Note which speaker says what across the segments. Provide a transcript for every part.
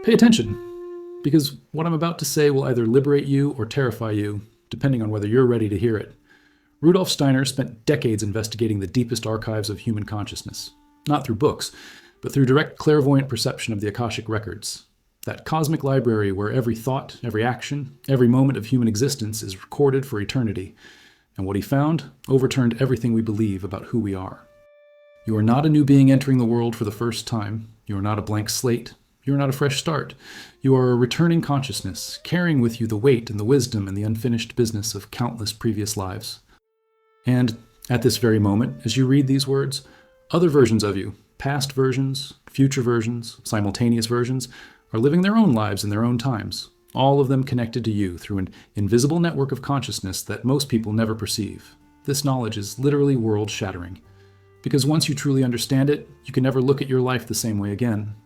Speaker 1: Pay attention, because what I'm about to say will either liberate you or terrify you, depending on whether you're ready to hear it. Rudolf Steiner spent decades investigating the deepest archives of human consciousness, not through books, but through direct clairvoyant perception of the Akashic records, that cosmic library where every thought, every action, every moment of human existence is recorded for eternity. And what he found overturned everything we believe about who we are. You are not a new being entering the world for the first time. You are not a blank slate. You are not a fresh start. You are a returning consciousness, carrying with you the weight and the wisdom and the unfinished business of countless previous lives. And at this very moment, as you read these words, other versions of you, past versions, future versions, simultaneous versions, are living their own lives in their own times, all of them connected to you through an invisible network of consciousness that most people never perceive. This knowledge is literally world-shattering, because once you truly understand it, you can never look at your life the same way again.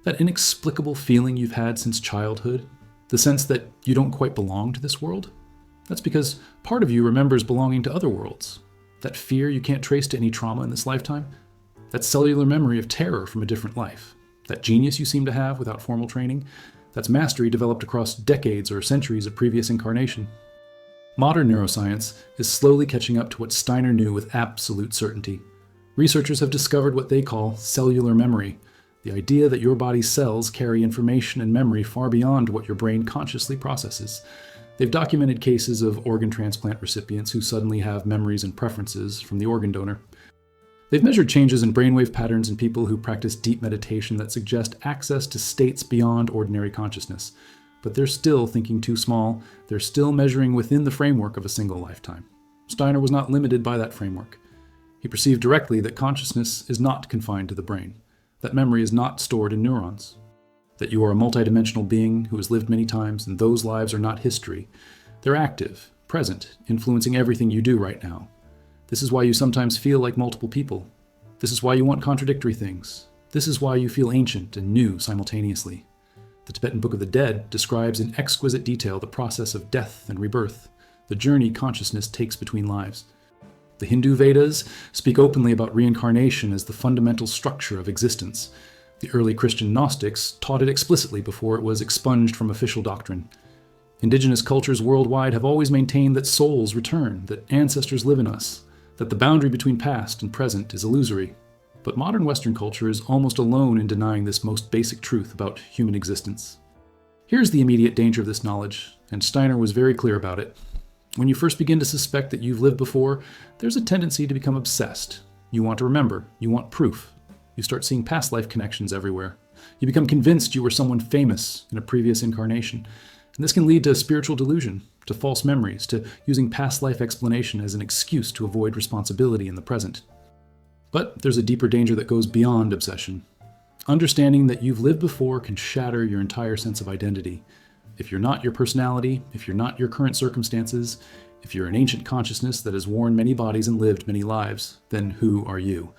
Speaker 1: That inexplicable feeling you've had since childhood, the sense that you don't quite belong to this world, that's because part of you remembers belonging to other worlds. That fear you can't trace to any trauma in this lifetime, that cellular memory of terror from a different life, that genius you seem to have without formal training, that's mastery developed across decades or centuries of previous incarnation. Modern neuroscience is slowly catching up to what Steiner knew with absolute certainty. Researchers have discovered what they call cellular memory, the idea that your body's cells carry information and memory far beyond what your brain consciously processes. They've documented cases of organ transplant recipients who suddenly have memories and preferences from the organ donor. They've measured changes in brainwave patterns in people who practice deep meditation that suggest access to states beyond ordinary consciousness. But they're still thinking too small. They're still measuring within the framework of a single lifetime. Steiner was not limited by that framework. He perceived directly that consciousness is not confined to the brain, that memory is not stored in neurons, that you are a multidimensional being who has lived many times, and those lives are not history. They're active, present, influencing everything you do right now. This is why you sometimes feel like multiple people. This is why you want contradictory things. This is why you feel ancient and new simultaneously. The Tibetan Book of the Dead describes in exquisite detail the process of death and rebirth, the journey consciousness takes between lives. The Hindu Vedas speak openly about reincarnation as the fundamental structure of existence. The early Christian Gnostics taught it explicitly before it was expunged from official doctrine. Indigenous cultures worldwide have always maintained that souls return, that ancestors live in us, that the boundary between past and present is illusory. But modern Western culture is almost alone in denying this most basic truth about human existence. Here's the immediate danger of this knowledge, and Steiner was very clear about it. When you first begin to suspect that you've lived before, there's a tendency to become obsessed. You want to remember, you want proof. You start seeing past life connections everywhere. You become convinced you were someone famous in a previous incarnation. And this can lead to spiritual delusion, to false memories, to using past life explanation as an excuse to avoid responsibility in the present. But there's a deeper danger that goes beyond obsession. Understanding that you've lived before can shatter your entire sense of identity. If you're not your personality, if you're not your current circumstances, if you're an ancient consciousness that has worn many bodies and lived many lives, then who are you?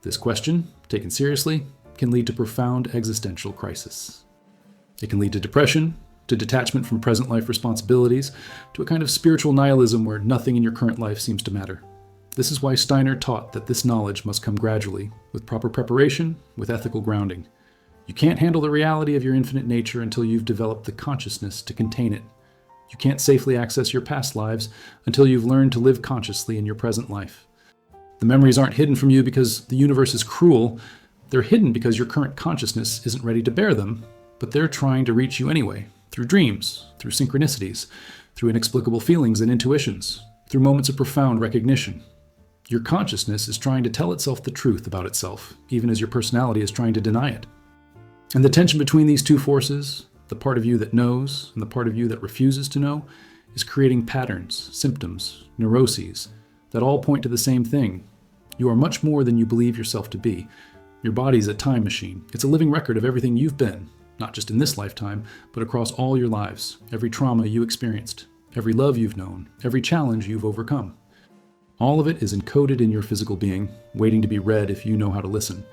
Speaker 1: This question, taken seriously, can lead to profound existential crisis. It can lead to depression, to detachment from present life responsibilities, to a kind of spiritual nihilism where nothing in your current life seems to matter. This is why Steiner taught that this knowledge must come gradually, with proper preparation, with ethical grounding. You can't handle the reality of your infinite nature until you've developed the consciousness to contain it. You can't safely access your past lives until you've learned to live consciously in your present life. The memories aren't hidden from you because the universe is cruel. They're hidden because your current consciousness isn't ready to bear them, but they're trying to reach you anyway, through dreams, through synchronicities, through inexplicable feelings and intuitions, through moments of profound recognition. Your consciousness is trying to tell itself the truth about itself, even as your personality is trying to deny it. And the tension between these two forces, the part of you that knows and the part of you that refuses to know, is creating patterns, symptoms, neuroses, that all point to the same thing. You are much more than you believe yourself to be. Your body's a time machine. It's a living record of everything you've been, not just in this lifetime, but across all your lives, every trauma you experienced, every love you've known, every challenge you've overcome. All of it is encoded in your physical being, waiting to be read if you know how to listen.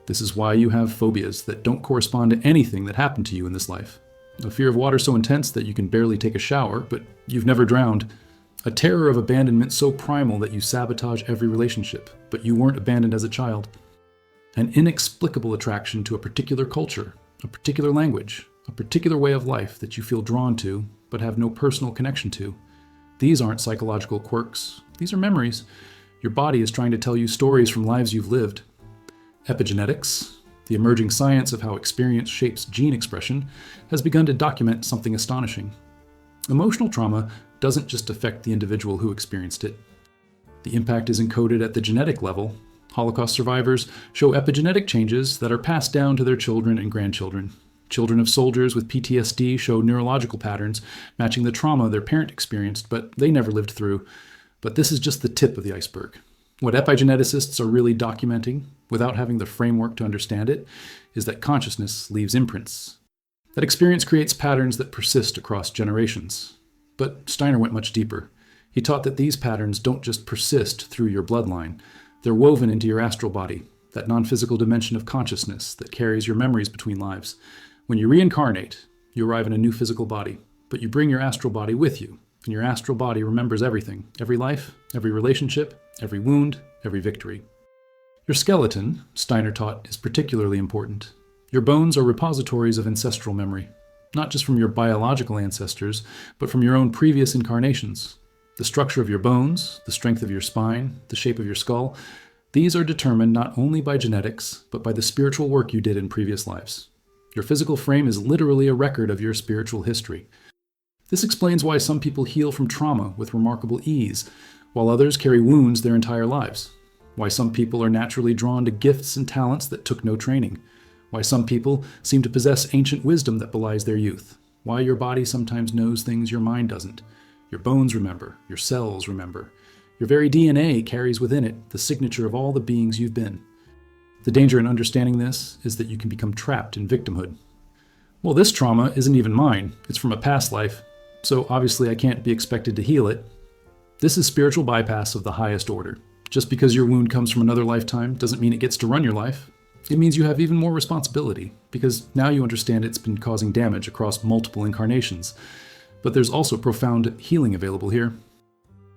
Speaker 1: This is why you have phobias that don't correspond to anything that happened to you in this life. A fear of water so intense that you can barely take a shower, but you've never drowned. A terror of abandonment so primal that you sabotage every relationship, but you weren't abandoned as a child. An inexplicable attraction to a particular culture, a particular language, a particular way of life that you feel drawn to but have no personal connection to. These aren't psychological quirks. These are memories. Your body is trying to tell you stories from lives you've lived. Epigenetics, the emerging science of how experience shapes gene expression, has begun to document something astonishing. Emotional trauma doesn't just affect the individual who experienced it. The impact is encoded at the genetic level. Holocaust survivors show epigenetic changes that are passed down to their children and grandchildren. Children of soldiers with PTSD show neurological patterns matching the trauma their parent experienced, but they never lived through. But this is just the tip of the iceberg. What epigeneticists are really documenting, without having the framework to understand it, is that consciousness leaves imprints. That experience creates patterns that persist across generations. But Steiner went much deeper. He taught that these patterns don't just persist through your bloodline. They're woven into your astral body, that non-physical dimension of consciousness that carries your memories between lives. When you reincarnate, you arrive in a new physical body, but you bring your astral body with you, and your astral body remembers everything, every life, every relationship, every wound, every victory. Your skeleton, Steiner taught, is particularly important. Your bones are repositories of ancestral memory, not just from your biological ancestors, but from your own previous incarnations. The structure of your bones, the strength of your spine, the shape of your skull, these are determined not only by genetics, but by the spiritual work you did in previous lives. Your physical frame is literally a record of your spiritual history. This explains why some people heal from trauma with remarkable ease, while others carry wounds their entire lives. Why some people are naturally drawn to gifts and talents that took no training. Why some people seem to possess ancient wisdom that belies their youth. Why your body sometimes knows things your mind doesn't. Your bones remember, your cells remember. Your very DNA carries within it the signature of all the beings you've been. The danger in understanding this is that you can become trapped in victimhood. Well, this trauma isn't even mine. It's from a past life, so obviously I can't be expected to heal it. This is spiritual bypass of the highest order. Just because your wound comes from another lifetime doesn't mean it gets to run your life. It means you have even more responsibility, because now you understand it's been causing damage across multiple incarnations. But there's also profound healing available here.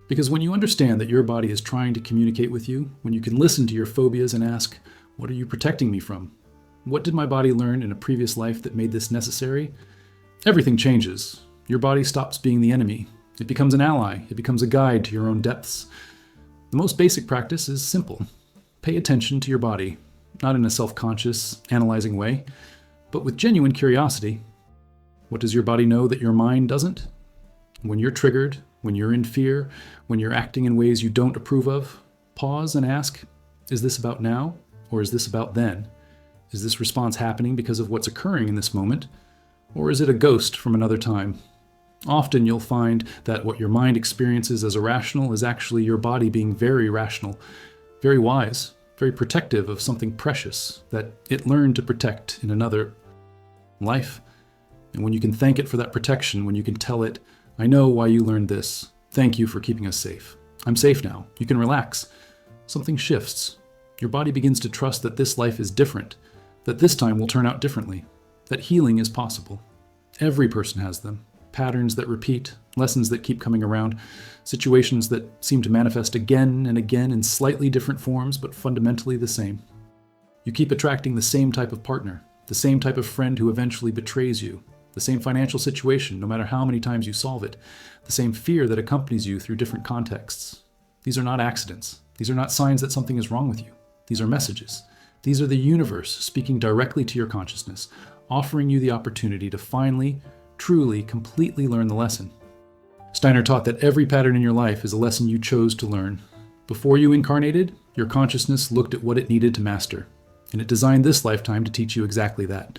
Speaker 1: Because when you understand that your body is trying to communicate with you, when you can listen to your phobias and ask, what are you protecting me from? What did my body learn in a previous life that made this necessary? Everything changes. Your body stops being the enemy. It becomes an ally. It becomes a guide to your own depths. The most basic practice is simple. Pay attention to your body, not in a self-conscious, analyzing way, but with genuine curiosity. What does your body know that your mind doesn't? When you're triggered, when you're in fear, when you're acting in ways you don't approve of, pause and ask, is this about now, or is this about then? Is this response happening because of what's occurring in this moment, or is it a ghost from another time? Often you'll find that what your mind experiences as irrational is actually your body being very rational, very wise, very protective of something precious that it learned to protect in another life. And when you can thank it for that protection, when you can tell it, I know why you learned this. Thank you for keeping us safe. I'm safe now. You can relax. Something shifts. Your body begins to trust that this life is different, that this time will turn out differently, that healing is possible. Every person has them. Patterns that repeat, lessons that keep coming around, situations that seem to manifest again and again in slightly different forms, but fundamentally the same. You keep attracting the same type of partner, the same type of friend who eventually betrays you, the same financial situation, no matter how many times you solve it, the same fear that accompanies you through different contexts. These are not accidents. These are not signs that something is wrong with you. These are messages. These are the universe speaking directly to your consciousness, offering you the opportunity to finally, truly, completely learn the lesson. Steiner taught that every pattern in your life is a lesson you chose to learn. Before you incarnated, your consciousness looked at what it needed to master, and it designed this lifetime to teach you exactly that.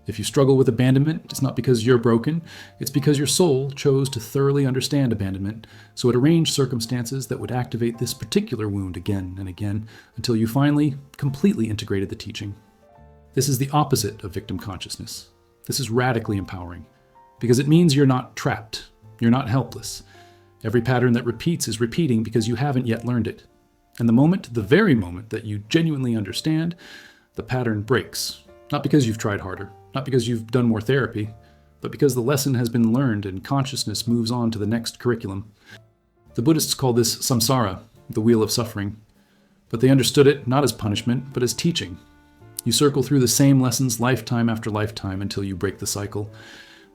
Speaker 1: If you struggle with abandonment, it's not because you're broken, it's because your soul chose to thoroughly understand abandonment, so it arranged circumstances that would activate this particular wound again and again until you finally completely integrated the teaching. This is the opposite of victim consciousness. This is radically empowering, because it means you're not trapped, you're not helpless. Every pattern that repeats is repeating because you haven't yet learned it. And the very moment that you genuinely understand, the pattern breaks. Not because you've tried harder, not because you've done more therapy, but because the lesson has been learned and consciousness moves on to the next curriculum. The Buddhists call this samsara, the wheel of suffering, but they understood it not as punishment, but as teaching. You circle through the same lessons lifetime after lifetime until you break the cycle.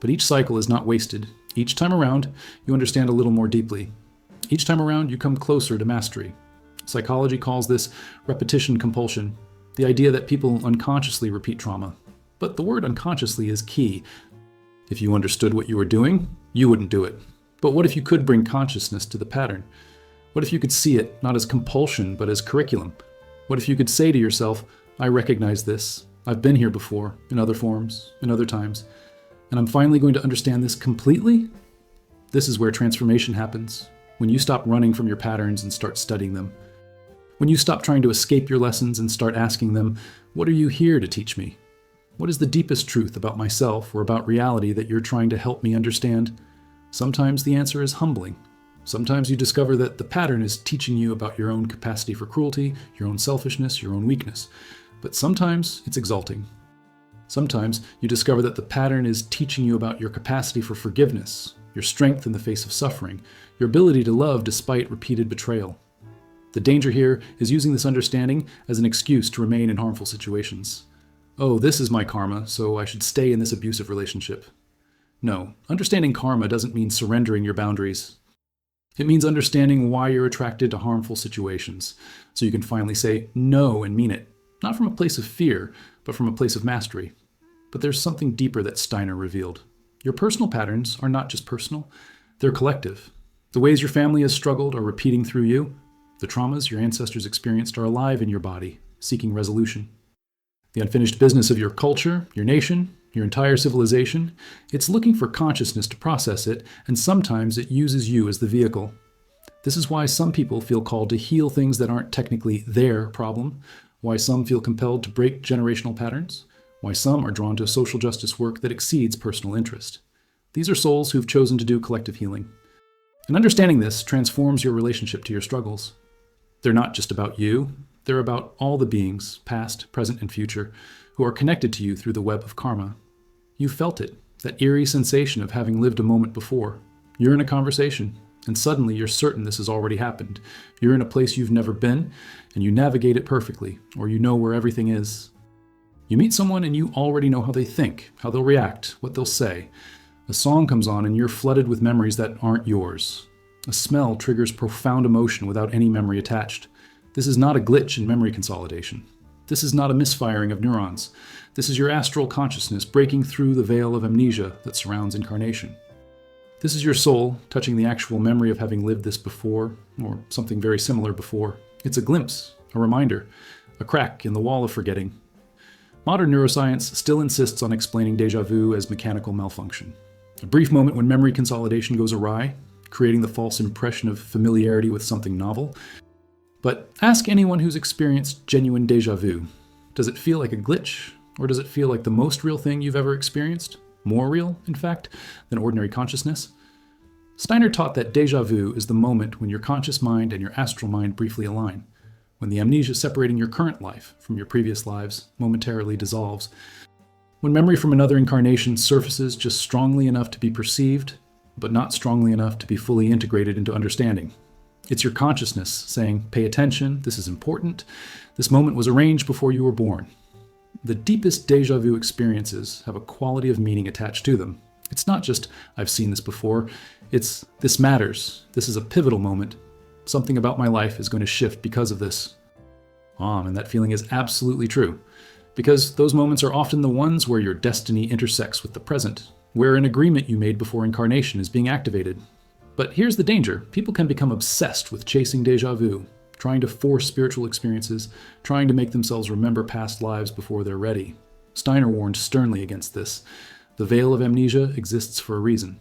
Speaker 1: But each cycle is not wasted. Each time around, you understand a little more deeply. Each time around, you come closer to mastery. Psychology calls this repetition compulsion, the idea that people unconsciously repeat trauma. But the word unconsciously is key. If you understood what you were doing, you wouldn't do it. But what if you could bring consciousness to the pattern? What if you could see it not as compulsion, but as curriculum? What if you could say to yourself, I recognize this. I've been here before, in other forms, in other times, and I'm finally going to understand this completely? This is where transformation happens, when you stop running from your patterns and start studying them. When you stop trying to escape your lessons and start asking them, what are you here to teach me? What is the deepest truth about myself or about reality that you're trying to help me understand? Sometimes the answer is humbling. Sometimes you discover that the pattern is teaching you about your own capacity for cruelty, your own selfishness, your own weakness. But sometimes it's exalting. Sometimes you discover that the pattern is teaching you about your capacity for forgiveness, your strength in the face of suffering, your ability to love despite repeated betrayal. The danger here is using this understanding as an excuse to remain in harmful situations. Oh, this is my karma, so I should stay in this abusive relationship. No, understanding karma doesn't mean surrendering your boundaries. It means understanding why you're attracted to harmful situations, so you can finally say no and mean it, not from a place of fear, but from a place of mastery. But there's something deeper that Steiner revealed. Your personal patterns are not just personal, they're collective. The ways your family has struggled are repeating through you. The traumas your ancestors experienced are alive in your body, seeking resolution. The unfinished business of your culture, your nation, your entire civilization, it's looking for consciousness to process it, and sometimes it uses you as the vehicle. This is why some people feel called to heal things that aren't technically their problem, why some feel compelled to break generational patterns, why some are drawn to social justice work that exceeds personal interest. These are souls who've chosen to do collective healing. And understanding this transforms your relationship to your struggles. They're not just about you, they're about all the beings, past, present, and future, who are connected to you through the web of karma. You felt it, that eerie sensation of having lived a moment before. You're in a conversation, and suddenly you're certain this has already happened. You're in a place you've never been, and you navigate it perfectly, or you know where everything is. You meet someone and you already know how they think, how they'll react, what they'll say. A song comes on and you're flooded with memories that aren't yours. A smell triggers profound emotion without any memory attached. This is not a glitch in memory consolidation. This is not a misfiring of neurons. This is your astral consciousness breaking through the veil of amnesia that surrounds incarnation. This is your soul touching the actual memory of having lived this before, or something very similar before. It's a glimpse, a reminder, a crack in the wall of forgetting. Modern neuroscience still insists on explaining déjà vu as mechanical malfunction. A brief moment when memory consolidation goes awry, creating the false impression of familiarity with something novel. But ask anyone who's experienced genuine déjà vu. Does it feel like a glitch, or does it feel like the most real thing you've ever experienced? More real, in fact, than ordinary consciousness? Steiner taught that déjà vu is the moment when your conscious mind and your astral mind briefly align, when the amnesia separating your current life from your previous lives momentarily dissolves, when memory from another incarnation surfaces just strongly enough to be perceived, but not strongly enough to be fully integrated into understanding. It's your consciousness saying, pay attention, this is important, this moment was arranged before you were born. The deepest déjà vu experiences have a quality of meaning attached to them. It's not just, I've seen this before, it's, this matters, this is a pivotal moment, something about my life is going to shift because of this. And that feeling is absolutely true, because those moments are often the ones where your destiny intersects with the present, where an agreement you made before incarnation is being activated. But here's the danger. People can become obsessed with chasing déjà vu, trying to force spiritual experiences, trying to make themselves remember past lives before they're ready. Steiner warned sternly against this. The veil of amnesia exists for a reason.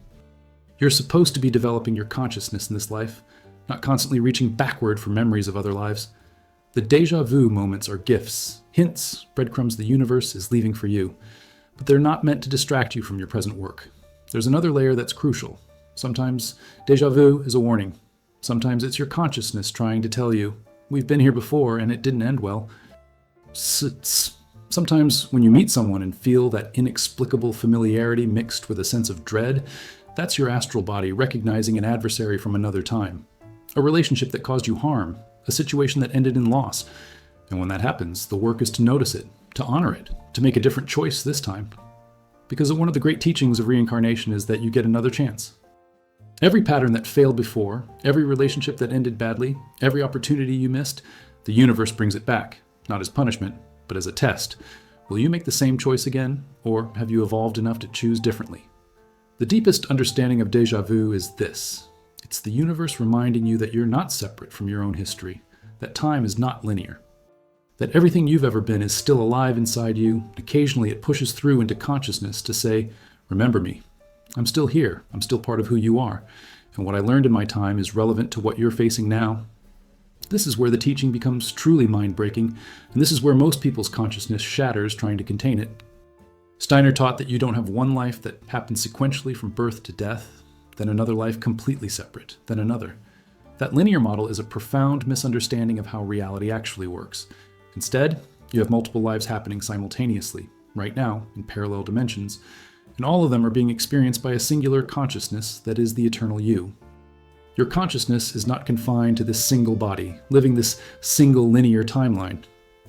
Speaker 1: You're supposed to be developing your consciousness in this life, not constantly reaching backward for memories of other lives. The déjà vu moments are gifts, hints, breadcrumbs the universe is leaving for you. But they're not meant to distract you from your present work. There's another layer that's crucial. Sometimes déjà vu is a warning. Sometimes it's your consciousness trying to tell you, we've been here before and it didn't end well. Sometimes when you meet someone and feel that inexplicable familiarity mixed with a sense of dread, that's your astral body recognizing an adversary from another time. A relationship that caused you harm, a situation that ended in loss. And when that happens, the work is to notice it, to honor it, to make a different choice this time. Because one of the great teachings of reincarnation is that you get another chance. Every pattern that failed before, every relationship that ended badly, every opportunity you missed, the universe brings it back, not as punishment, but as a test. Will you make the same choice again, or have you evolved enough to choose differently? The deepest understanding of deja vu is this. It's the universe reminding you that you're not separate from your own history, that time is not linear, that everything you've ever been is still alive inside you, and occasionally it pushes through into consciousness to say, remember me. I'm still here. I'm still part of who you are. And what I learned in my time is relevant to what you're facing now. This is where the teaching becomes truly mind-breaking, and this is where most people's consciousness shatters trying to contain it. Steiner taught that you don't have one life that happens sequentially from birth to death, then another life completely separate, then another. That linear model is a profound misunderstanding of how reality actually works. Instead, you have multiple lives happening simultaneously, right now, in parallel dimensions, and all of them are being experienced by a singular consciousness that is the eternal you. Your consciousness is not confined to this single body, living this single linear timeline.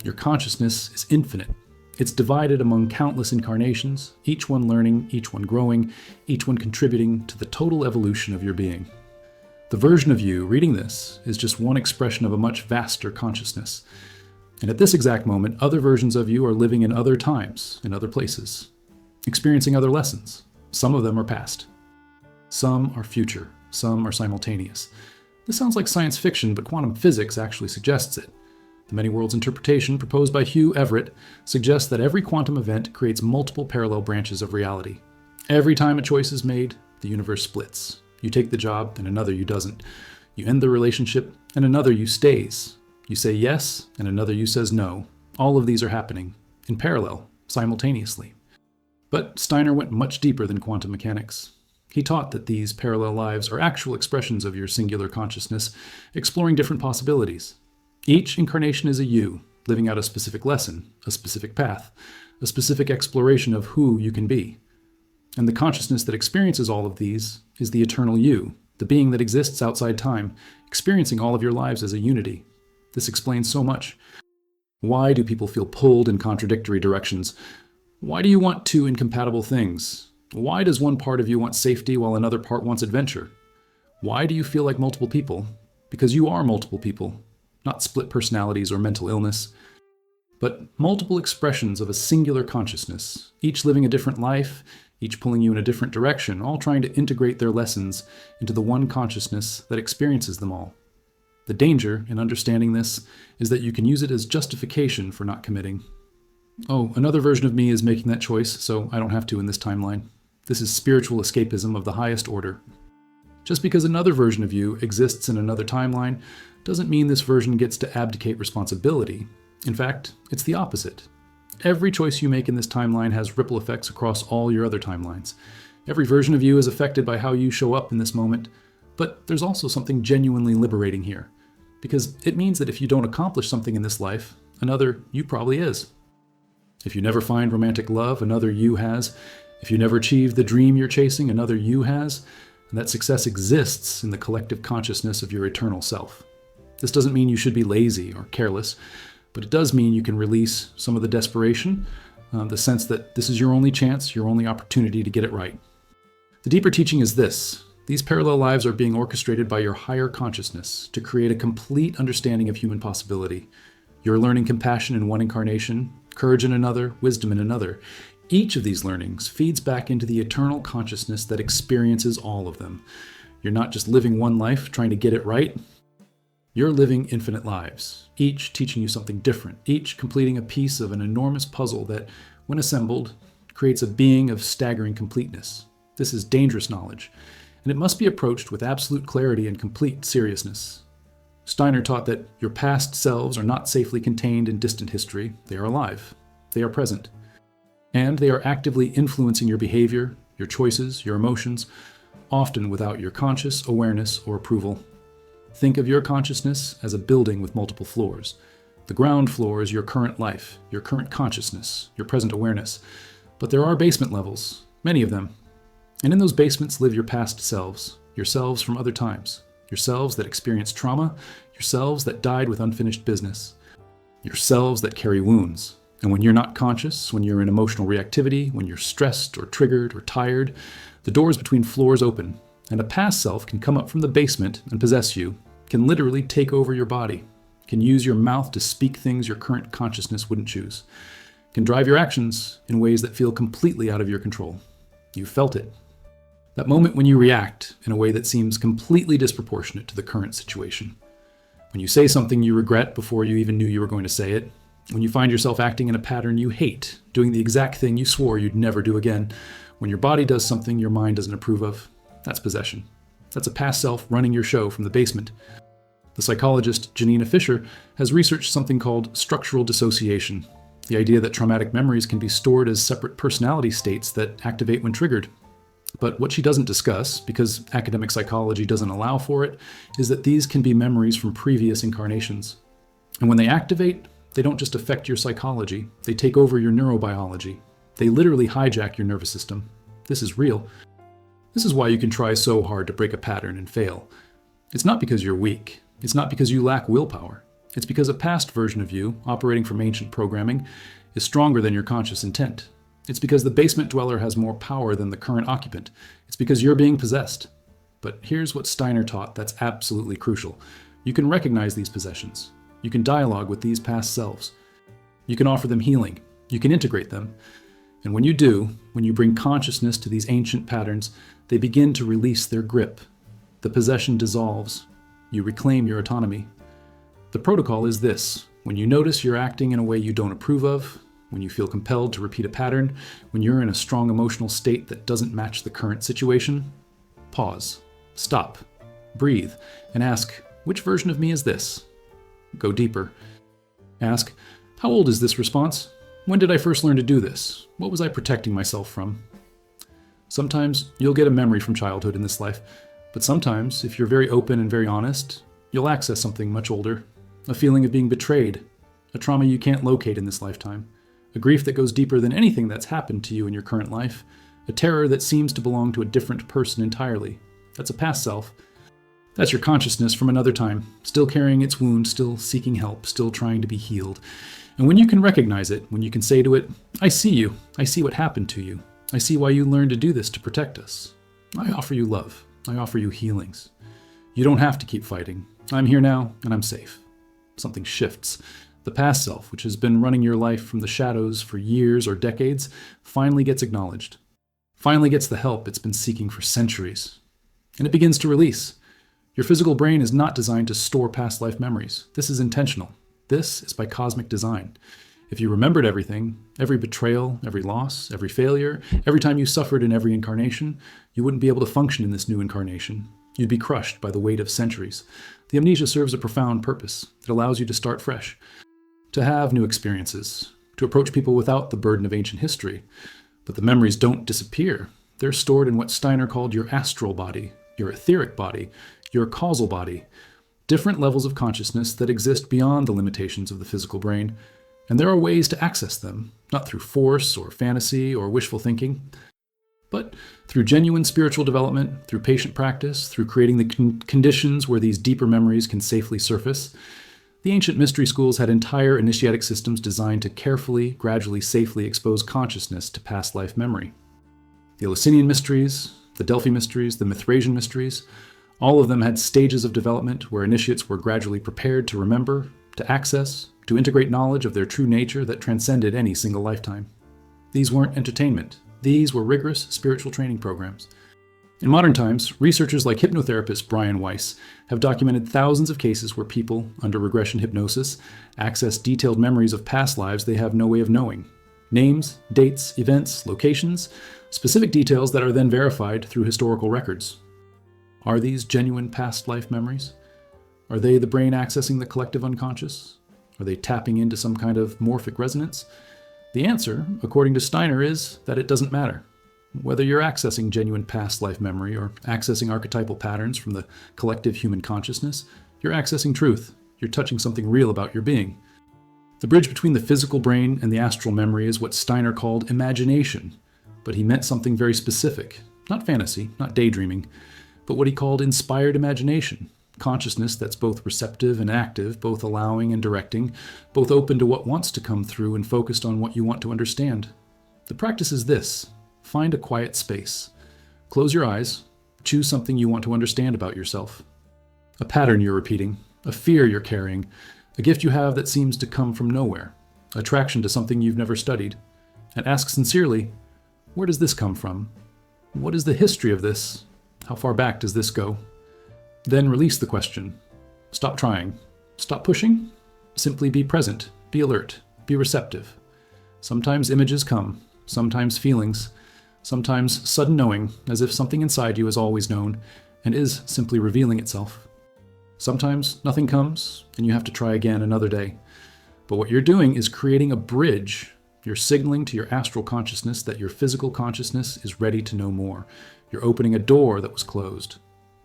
Speaker 1: Your consciousness is infinite. It's divided among countless incarnations, each one learning, each one growing, each one contributing to the total evolution of your being. The version of you reading this is just one expression of a much vaster consciousness. And at this exact moment, other versions of you are living in other times, in other places, experiencing other lessons. Some of them are past. Some are future. Some are simultaneous. This sounds like science fiction, but quantum physics actually suggests it. The many worlds interpretation proposed by Hugh Everett suggests that every quantum event creates multiple parallel branches of reality. Every time a choice is made, the universe splits. You take the job, and another you doesn't. You end the relationship, and another you stays. You say yes, and another you says no. All of these are happening, in parallel, simultaneously. But Steiner went much deeper than quantum mechanics. He taught that these parallel lives are actual expressions of your singular consciousness, exploring different possibilities. Each incarnation is a you, living out a specific lesson, a specific path, a specific exploration of who you can be. And the consciousness that experiences all of these is the eternal you, the being that exists outside time, experiencing all of your lives as a unity. This explains so much. Why do people feel pulled in contradictory directions? Why do you want two incompatible things? Why does one part of you want safety while another part wants adventure? Why do you feel like multiple people? Because you are multiple people. Not split personalities or mental illness, but multiple expressions of a singular consciousness, each living a different life, each pulling you in a different direction, all trying to integrate their lessons into the one consciousness that experiences them all. The danger in understanding this is that you can use it as justification for not committing. Oh, another version of me is making that choice, so I don't have to in this timeline. This is spiritual escapism of the highest order. Just because another version of you exists in another timeline doesn't mean this version gets to abdicate responsibility. In fact, it's the opposite. Every choice you make in this timeline has ripple effects across all your other timelines. Every version of you is affected by how you show up in this moment, but there's also something genuinely liberating here, because it means that if you don't accomplish something in this life, another you probably is. If you never find romantic love, another you has. If you never achieve the dream you're chasing, another you has. And that success exists in the collective consciousness of your eternal self. This doesn't mean you should be lazy or careless, but it does mean you can release some of the desperation, the sense that this is your only chance, your only opportunity to get it right. The deeper teaching is this. These parallel lives are being orchestrated by your higher consciousness to create a complete understanding of human possibility. You're learning compassion in one incarnation, courage in another, wisdom in another. Each of these learnings feeds back into the eternal consciousness that experiences all of them. You're not just living one life trying to get it right. You're living infinite lives, each teaching you something different, each completing a piece of an enormous puzzle that, when assembled, creates a being of staggering completeness. This is dangerous knowledge, and it must be approached with absolute clarity and complete seriousness. Steiner taught that your past selves are not safely contained in distant history. They are alive. They are present. And they are actively influencing your behavior, your choices, your emotions, often without your conscious awareness or approval. Think of your consciousness as a building with multiple floors. The ground floor is your current life, your current consciousness, your present awareness. But there are basement levels, many of them. And in those basements live your past selves, yourselves from other times, yourselves that experienced trauma, yourselves that died with unfinished business, yourselves that carry wounds. And when you're not conscious, when you're in emotional reactivity, when you're stressed or triggered or tired, the doors between floors open, and a past self can come up from the basement and possess you, can literally take over your body, can use your mouth to speak things your current consciousness wouldn't choose, can drive your actions in ways that feel completely out of your control. You felt it. That moment when you react in a way that seems completely disproportionate to the current situation. When you say something you regret before you even knew you were going to say it. When you find yourself acting in a pattern you hate, doing the exact thing you swore you'd never do again. When your body does something your mind doesn't approve of. That's possession. That's a past self running your show from the basement. The psychologist Janina Fisher has researched something called structural dissociation, the idea that traumatic memories can be stored as separate personality states that activate when triggered. But what she doesn't discuss, because academic psychology doesn't allow for it, is that these can be memories from previous incarnations. And when they activate, they don't just affect your psychology, they take over your neurobiology. They literally hijack your nervous system. This is real. This is why you can try so hard to break a pattern and fail. It's not because you're weak. It's not because you lack willpower. It's because a past version of you, operating from ancient programming, is stronger than your conscious intent. It's because the basement dweller has more power than the current occupant. It's because you're being possessed. But here's what Steiner taught that's absolutely crucial. You can recognize these possessions. You can dialogue with these past selves. You can offer them healing. You can integrate them. And when you do, when you bring consciousness to these ancient patterns, they begin to release their grip. The possession dissolves. You reclaim your autonomy. The protocol is this. When you notice you're acting in a way you don't approve of, when you feel compelled to repeat a pattern, when you're in a strong emotional state that doesn't match the current situation, pause, stop, breathe, and ask, which version of me is this? Go deeper. Ask, how old is this response? When did I first learn to do this? What was I protecting myself from? Sometimes you'll get a memory from childhood in this life, but sometimes, if you're very open and very honest, you'll access something much older, a feeling of being betrayed, a trauma you can't locate in this lifetime, a grief that goes deeper than anything that's happened to you in your current life, a terror that seems to belong to a different person entirely. That's a past self. That's your consciousness from another time, still carrying its wound, still seeking help, still trying to be healed. And when you can recognize it, when you can say to it, I see you, I see what happened to you, I see why you learned to do this to protect us. I offer you love, I offer you healings. You don't have to keep fighting. I'm here now, and I'm safe. Something shifts. The past self, which has been running your life from the shadows for years or decades, finally gets acknowledged. Finally gets the help it's been seeking for centuries. And it begins to release. Your physical brain is not designed to store past life memories. This is intentional. This is by cosmic design. If you remembered everything, every betrayal, every loss, every failure, every time you suffered in every incarnation, you wouldn't be able to function in this new incarnation. You'd be crushed by the weight of centuries. The amnesia serves a profound purpose. It allows you to start fresh, to have new experiences, to approach people without the burden of ancient history. But the memories don't disappear. They're stored in what Steiner called your astral body, your etheric body, your causal body, different levels of consciousness that exist beyond the limitations of the physical brain. And there are ways to access them, not through force or fantasy or wishful thinking, but through genuine spiritual development, through patient practice, through creating the conditions where these deeper memories can safely surface. The ancient mystery schools had entire initiatic systems designed to carefully, gradually, safely expose consciousness to past life memory. The Eleusinian mysteries, the Delphi mysteries, the Mithrasian mysteries, all of them had stages of development where initiates were gradually prepared to remember, to access, to integrate knowledge of their true nature that transcended any single lifetime. These weren't entertainment. These were rigorous spiritual training programs. In modern times, researchers like hypnotherapist Brian Weiss have documented thousands of cases where people, under regression hypnosis, access detailed memories of past lives they have no way of knowing. Names, dates, events, locations, specific details that are then verified through historical records. Are these genuine past life memories? Are they the brain accessing the collective unconscious? Are they tapping into some kind of morphic resonance? The answer, according to Steiner, is that it doesn't matter. Whether you're accessing genuine past life memory or accessing archetypal patterns from the collective human consciousness, you're accessing truth. You're touching something real about your being. The bridge between the physical brain and the astral memory is what Steiner called imagination, but he meant something very specific. Not fantasy, not daydreaming, but what he called inspired imagination, Consciousness that's both receptive and active, both allowing and directing, both open to what wants to come through and focused on what you want to understand. The practice is this: find a quiet space. Close your eyes. Choose something you want to understand about yourself. A pattern you're repeating, a fear you're carrying, a gift you have that seems to come from nowhere, attraction to something you've never studied. And ask sincerely, where does this come from? What is the history of this? How far back does this go? Then release the question. Stop trying. Stop pushing. Simply be present, be alert, be receptive. Sometimes images come, sometimes feelings, sometimes sudden knowing, as if something inside you has always known and is simply revealing itself. Sometimes nothing comes and you have to try again another day. But what you're doing is creating a bridge. You're signaling to your astral consciousness that your physical consciousness is ready to know more. You're opening a door that was closed.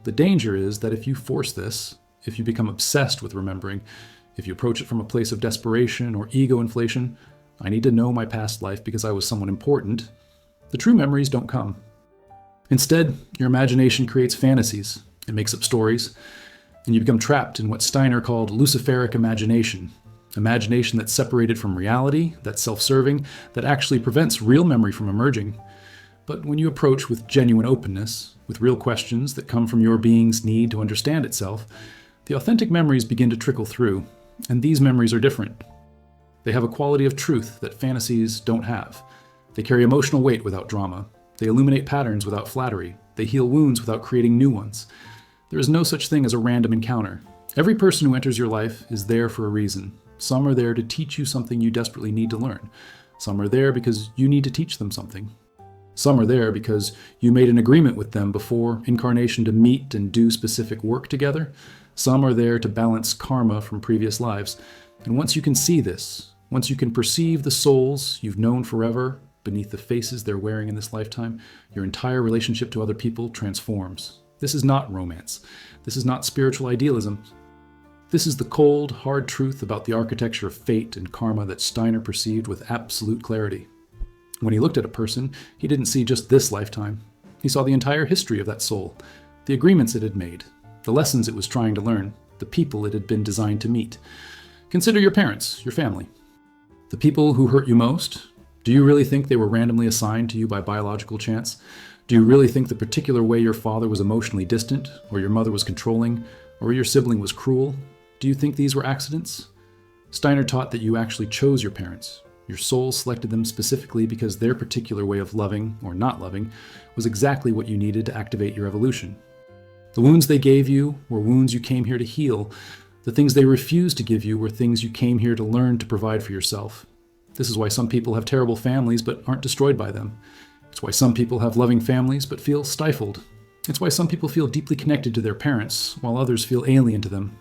Speaker 1: The danger is that if you force this, if you become obsessed with remembering, if you approach it from a place of desperation or ego inflation, I need to know my past life because I was someone important, the true memories don't come. Instead, your imagination creates fantasies. It makes up stories, and you become trapped in what Steiner called luciferic imagination. Imagination that's separated from reality, that's self-serving, that actually prevents real memory from emerging. But when you approach with genuine openness, with real questions that come from your being's need to understand itself, the authentic memories begin to trickle through, and these memories are different. They have a quality of truth that fantasies don't have. They carry emotional weight without drama. They illuminate patterns without flattery. They heal wounds without creating new ones. There is no such thing as a random encounter. Every person who enters your life is there for a reason. Some are there to teach you something you desperately need to learn. Some are there because you need to teach them something. Some are there because you made an agreement with them before incarnation to meet and do specific work together. Some are there to balance karma from previous lives. And once you can see this, once you can perceive the souls you've known forever beneath the faces they're wearing in this lifetime, your entire relationship to other people transforms. This is not romance. This is not spiritual idealism. This is the cold, hard truth about the architecture of fate and karma that Steiner perceived with absolute clarity. When he looked at a person, he didn't see just this lifetime. He saw the entire history of that soul, the agreements it had made, the lessons it was trying to learn, the people it had been designed to meet. Consider your parents, your family. The people who hurt you most, do you really think they were randomly assigned to you by biological chance? Do you really think the particular way your father was emotionally distant, or your mother was controlling, or your sibling was cruel? Do you think these were accidents? Steiner taught that you actually chose your parents. Your soul selected them specifically because their particular way of loving, or not loving, was exactly what you needed to activate your evolution. The wounds they gave you were wounds you came here to heal. The things they refused to give you were things you came here to learn to provide for yourself. This is why some people have terrible families but aren't destroyed by them. It's why some people have loving families but feel stifled. It's why some people feel deeply connected to their parents, while others feel alien to them.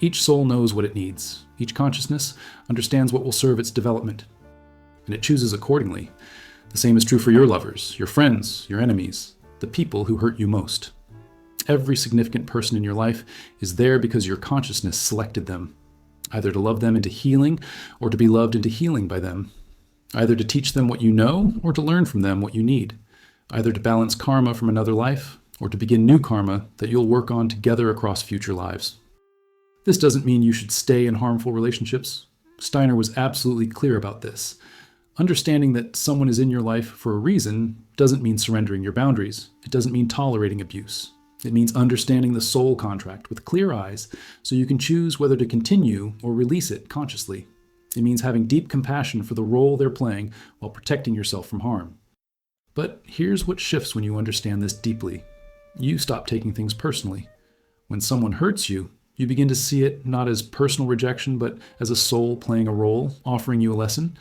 Speaker 1: Each soul knows what it needs. Each consciousness understands what will serve its development, and it chooses accordingly. The same is true for your lovers, your friends, your enemies, the people who hurt you most. Every significant person in your life is there because your consciousness selected them, either to love them into healing or to be loved into healing by them, either to teach them what you know or to learn from them what you need, either to balance karma from another life or to begin new karma that you'll work on together across future lives. This doesn't mean you should stay in harmful relationships. Steiner was absolutely clear about this. Understanding that someone is in your life for a reason doesn't mean surrendering your boundaries. It doesn't mean tolerating abuse. It means understanding the soul contract with clear eyes so you can choose whether to continue or release it consciously. It means having deep compassion for the role they're playing while protecting yourself from harm. But here's what shifts when you understand this deeply. You stop taking things personally. When someone hurts you, you begin to see it not as personal rejection, but as a soul playing a role, offering you a lesson.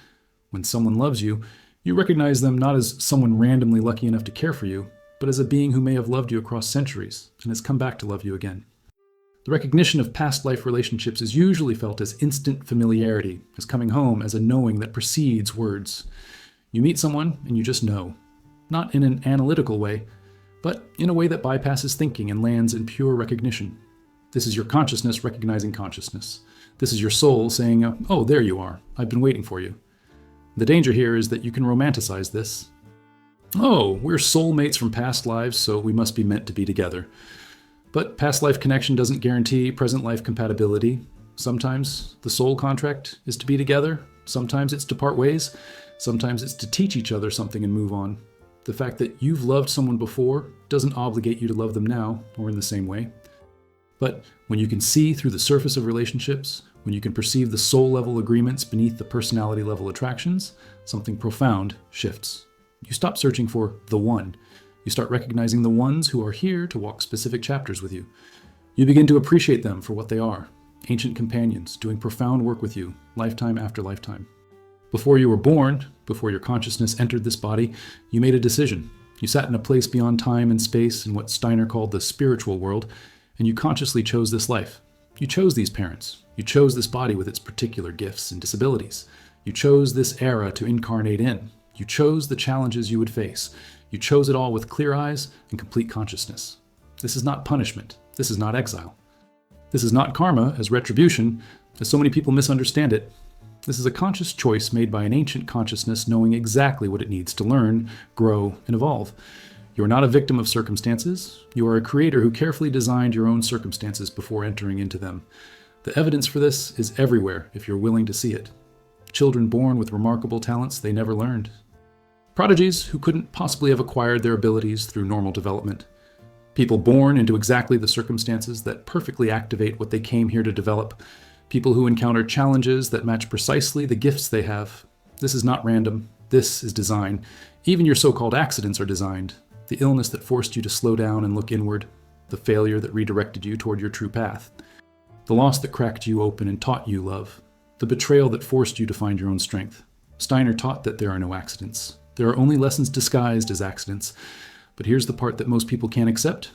Speaker 1: When someone loves you, you recognize them not as someone randomly lucky enough to care for you, but as a being who may have loved you across centuries and has come back to love you again. The recognition of past life relationships is usually felt as instant familiarity, as coming home, as a knowing that precedes words. You meet someone and you just know. Not in an analytical way, but in a way that bypasses thinking and lands in pure recognition. This is your consciousness recognizing consciousness. This is your soul saying, oh, there you are. I've been waiting for you. The danger here is that you can romanticize this. Oh, we're soulmates from past lives, so we must be meant to be together. But past life connection doesn't guarantee present life compatibility. Sometimes the soul contract is to be together. Sometimes it's to part ways. Sometimes it's to teach each other something and move on. The fact that you've loved someone before doesn't obligate you to love them now or in the same way. But when you can see through the surface of relationships, when you can perceive the soul-level agreements beneath the personality-level attractions, something profound shifts. You stop searching for the one. You start recognizing the ones who are here to walk specific chapters with you. You begin to appreciate them for what they are, ancient companions doing profound work with you, lifetime after lifetime. Before you were born, before your consciousness entered this body, you made a decision. You sat in a place beyond time and space in what Steiner called the spiritual world, and you consciously chose this life. You chose these parents. You chose this body with its particular gifts and disabilities. You chose this era to incarnate in. You chose the challenges you would face. You chose it all with clear eyes and complete consciousness. This is not punishment. This is not exile. This is not karma as retribution, as so many people misunderstand it. This is a conscious choice made by an ancient consciousness knowing exactly what it needs to learn, grow, and evolve. You are not a victim of circumstances. You are a creator who carefully designed your own circumstances before entering into them. The evidence for this is everywhere if you're willing to see it. Children born with remarkable talents they never learned. Prodigies who couldn't possibly have acquired their abilities through normal development. People born into exactly the circumstances that perfectly activate what they came here to develop. People who encounter challenges that match precisely the gifts they have. This is not random. This is design. Even your so-called accidents are designed. The illness that forced you to slow down and look inward. The failure that redirected you toward your true path. The loss that cracked you open and taught you love. The betrayal that forced you to find your own strength. Steiner taught that there are no accidents. There are only lessons disguised as accidents. But here's the part that most people can't accept.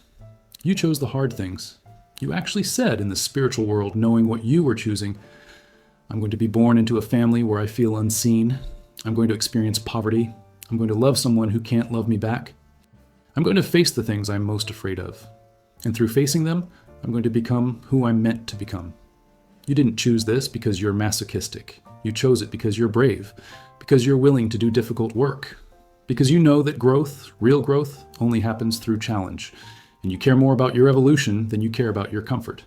Speaker 1: You chose the hard things. You actually said in the spiritual world, knowing what you were choosing, I'm going to be born into a family where I feel unseen. I'm going to experience poverty. I'm going to love someone who can't love me back. I'm going to face the things I'm most afraid of. And through facing them, I'm going to become who I'm meant to become. You didn't choose this because you're masochistic. You chose it because you're brave, because you're willing to do difficult work, because you know that growth, real growth, only happens through challenge, and you care more about your evolution than you care about your comfort.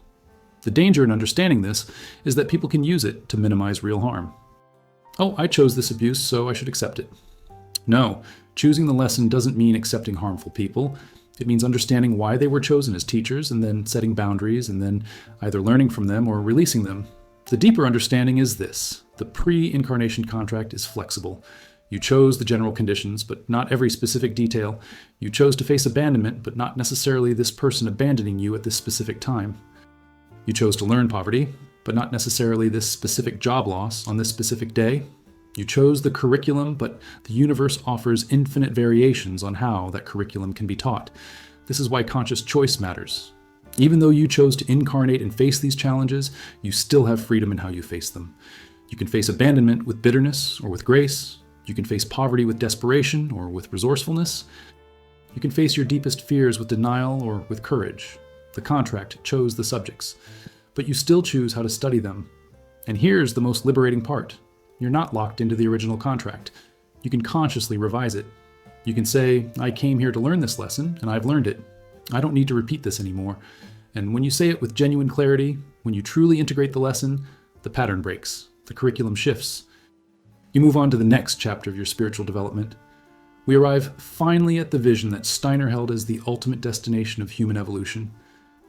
Speaker 1: The danger in understanding this is that people can use it to minimize real harm. Oh, I chose this abuse, so I should accept it. No, choosing the lesson doesn't mean accepting harmful people. It means understanding why they were chosen as teachers and then setting boundaries and then either learning from them or releasing them. The deeper understanding is this. The pre-incarnation contract is flexible. You chose the general conditions, but not every specific detail. You chose to face abandonment, but not necessarily this person abandoning you at this specific time. You chose to learn poverty, but not necessarily this specific job loss on this specific day. You chose the curriculum, but the universe offers infinite variations on how that curriculum can be taught. This is why conscious choice matters. Even though you chose to incarnate and face these challenges, you still have freedom in how you face them. You can face abandonment with bitterness or with grace. You can face poverty with desperation or with resourcefulness. You can face your deepest fears with denial or with courage. The contract chose the subjects, but you still choose how to study them. And here's the most liberating part. You're not locked into the original contract. You can consciously revise it. You can say, I came here to learn this lesson, and I've learned it. I don't need to repeat this anymore. And when you say it with genuine clarity, when you truly integrate the lesson, the pattern breaks. The curriculum shifts. You move on to the next chapter of your spiritual development. We arrive finally at the vision that Steiner held as the ultimate destination of human evolution.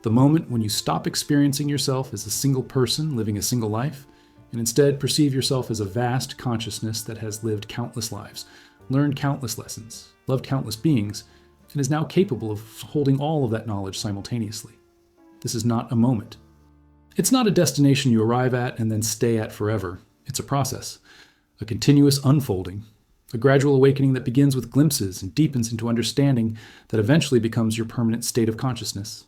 Speaker 1: The moment when you stop experiencing yourself as a single person living a single life, and instead perceive yourself as a vast consciousness that has lived countless lives, learned countless lessons, loved countless beings, and is now capable of holding all of that knowledge simultaneously. This is not a moment. It's not a destination you arrive at and then stay at forever. It's a process, a continuous unfolding, a gradual awakening that begins with glimpses and deepens into understanding that eventually becomes your permanent state of consciousness.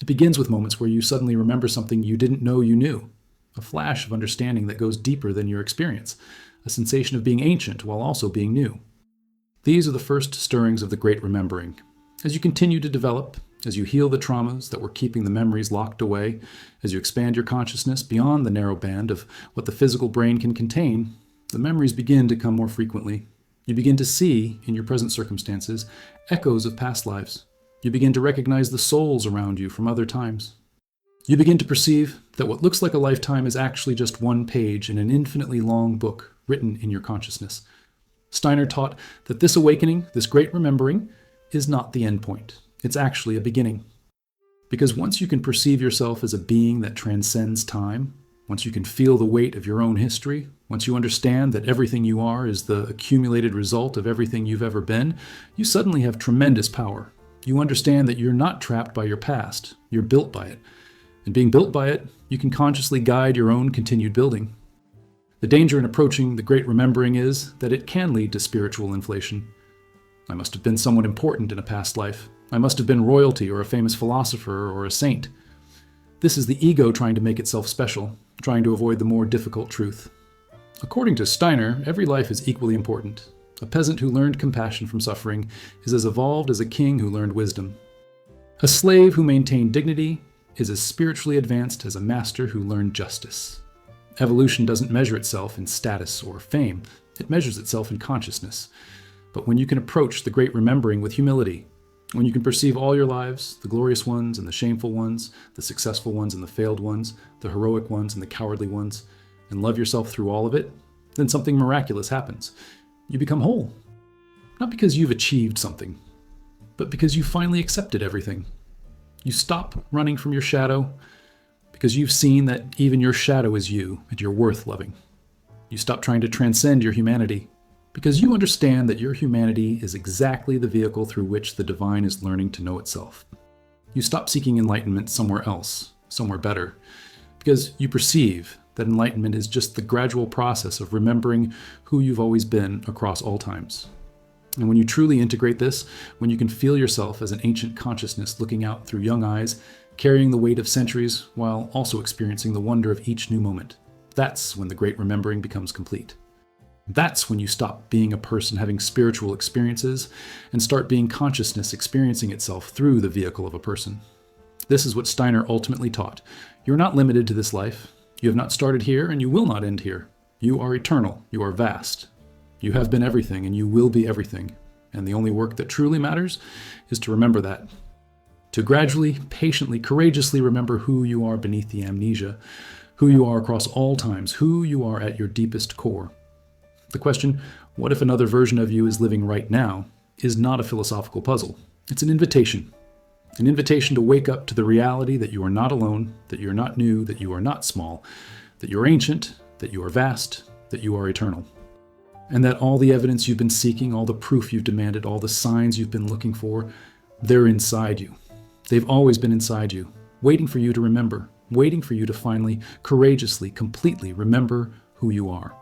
Speaker 1: It begins with moments where you suddenly remember something you didn't know you knew, a flash of understanding that goes deeper than your experience, a sensation of being ancient while also being new. These are the first stirrings of the great remembering. As you continue to develop, as you heal the traumas that were keeping the memories locked away, as you expand your consciousness beyond the narrow band of what the physical brain can contain, the memories begin to come more frequently. You begin to see, in your present circumstances, echoes of past lives. You begin to recognize the souls around you from other times. You begin to perceive that what looks like a lifetime is actually just one page in an infinitely long book written in your consciousness. Steiner taught that this awakening, this great remembering, is not the end point. It's actually a beginning. Because once you can perceive yourself as a being that transcends time, once you can feel the weight of your own history, once you understand that everything you are is the accumulated result of everything you've ever been, you suddenly have tremendous power. You understand that you're not trapped by your past, you're built by it. And being built by it, you can consciously guide your own continued building. The danger in approaching the great remembering is that it can lead to spiritual inflation. I must have been someone important in a past life. I must have been royalty or a famous philosopher or a saint. This is the ego trying to make itself special, trying to avoid the more difficult truth. According to Steiner, every life is equally important. A peasant who learned compassion from suffering is as evolved as a king who learned wisdom. A slave who maintained dignity is as spiritually advanced as a master who learned justice. Evolution doesn't measure itself in status or fame. It measures itself in consciousness. But when you can approach the great remembering with humility, when you can perceive all your lives, the glorious ones and the shameful ones, the successful ones and the failed ones, the heroic ones and the cowardly ones, and love yourself through all of it, then something miraculous happens. You become whole. Not because you've achieved something, but because you finally accepted everything. You stop running from your shadow because you've seen that even your shadow is you and you're worth loving. You stop trying to transcend your humanity because you understand that your humanity is exactly the vehicle through which the divine is learning to know itself. You stop seeking enlightenment somewhere else, somewhere better, because you perceive that enlightenment is just the gradual process of remembering who you've always been across all times. And when you truly integrate this, when you can feel yourself as an ancient consciousness looking out through young eyes, carrying the weight of centuries while also experiencing the wonder of each new moment, that's when the great remembering becomes complete. That's when you stop being a person having spiritual experiences and start being consciousness experiencing itself through the vehicle of a person. This is what Steiner ultimately taught. You're not limited to this life. You have not started here and you will not end here. You are eternal. You are vast. You have been everything and you will be everything. And the only work that truly matters is to remember that. To gradually, patiently, courageously remember who you are beneath the amnesia, who you are across all times, who you are at your deepest core. The question, what if another version of you is living right now, is not a philosophical puzzle. It's an invitation. An invitation to wake up to the reality that you are not alone, that you are not new, that you are not small, that you are ancient, that you are vast, that you are eternal. And that all the evidence you've been seeking, all the proof you've demanded, all the signs you've been looking for, they're inside you. They've always been inside you, waiting for you to remember, waiting for you to finally, courageously, completely remember who you are.